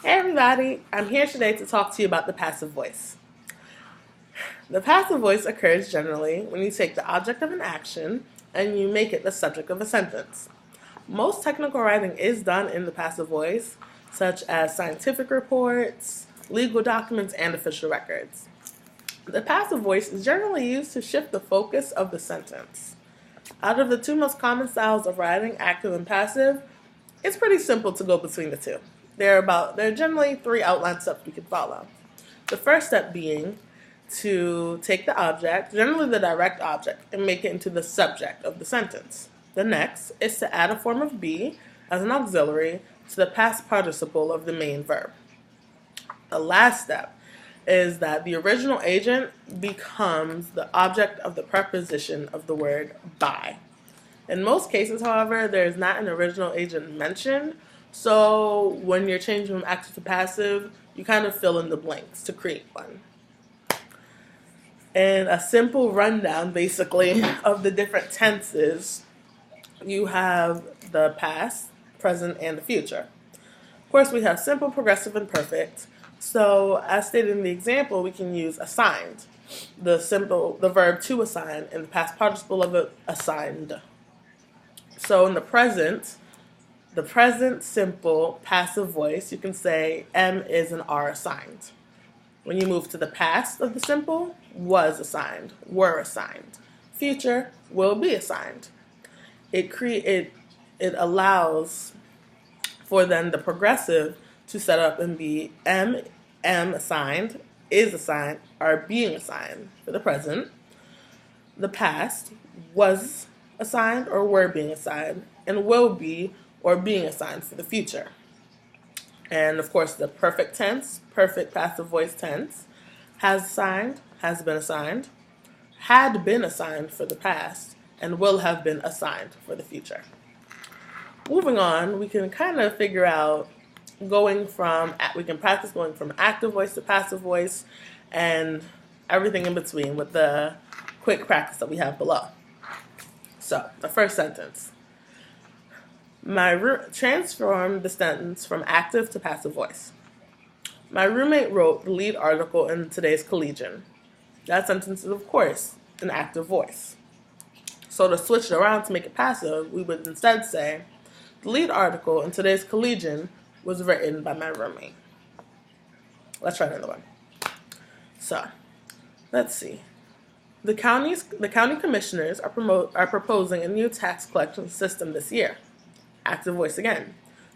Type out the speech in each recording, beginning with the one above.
Hey everybody, I'm here today to talk to you about the passive voice. The passive voice occurs generally when you take the object of an action and you make it the subject of a sentence. Most technical writing is done in the passive voice, such as scientific reports, legal documents, and official records. The passive voice is generally used to shift the focus of the sentence. Out of the two most common styles of writing, active and passive, it's pretty simple to go between the two. There are generally three outline steps we can follow. The first step being to take the object, generally the direct object, and make it into the subject of the sentence. The next is to add a form of be as an auxiliary to the past participle of the main verb. The last step is that the original agent becomes the object of the preposition of the word by. In most cases, however, there is not an original agent mentioned, so when you're changing from active to passive, you kind of fill in the blanks to create one. And a simple rundown, basically, of the different tenses, you have the past, present, and the future. Of course, we have simple, progressive, and perfect. So, as stated in the example, we can use assigned, the verb to assign, and the past participle of it, assigned. So in the present simple passive voice, you can say am is and are assigned. When you move to the past of the simple, was assigned, were assigned. Future, will be assigned. It allows for then the progressive to set up and be am assigned, is assigned, are being assigned for the present. The past was assigned or were being assigned, and will be or being assigned for the future. And of course, the perfect tense, perfect passive voice tense, has assigned, has been assigned, had been assigned for the past, and will have been assigned for the future. Moving on, we can kind of figure out we can practice going from active voice to passive voice and everything in between with the quick practice that we have below. So, the first sentence. Transform the sentence from active to passive voice. My roommate wrote the lead article in today's Collegian. That sentence is, of course, an active voice. So to switch it around to make it passive, we would instead say, the lead article in today's Collegian was written by my roommate. Let's try another one. So, let's see. The county commissioners are proposing a new tax collection system this year. Active voice again.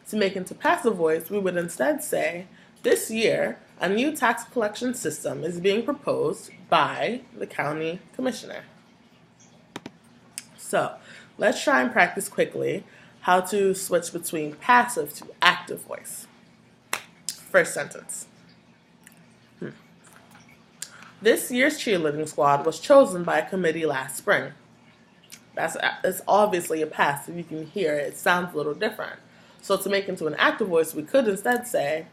To make into passive voice, we would instead say, this year, a new tax collection system is being proposed by the county commissioner. So, let's try and practice quickly how to switch between passive to active voice. First sentence. This year's cheerleading squad was chosen by a committee last spring. It's obviously a passive. You can hear it. It sounds a little different. So to make into an active voice, we could instead say,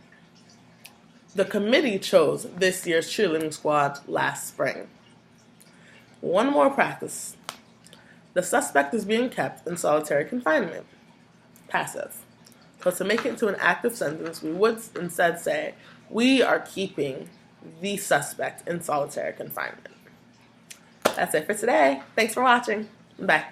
the committee chose this year's cheerleading squad last spring. One more practice. The suspect is being kept in solitary confinement. Passive. So to make it into an active sentence, we would instead say, we are keeping the suspect in solitary confinement. That's it for today. Thanks for watching. Bye.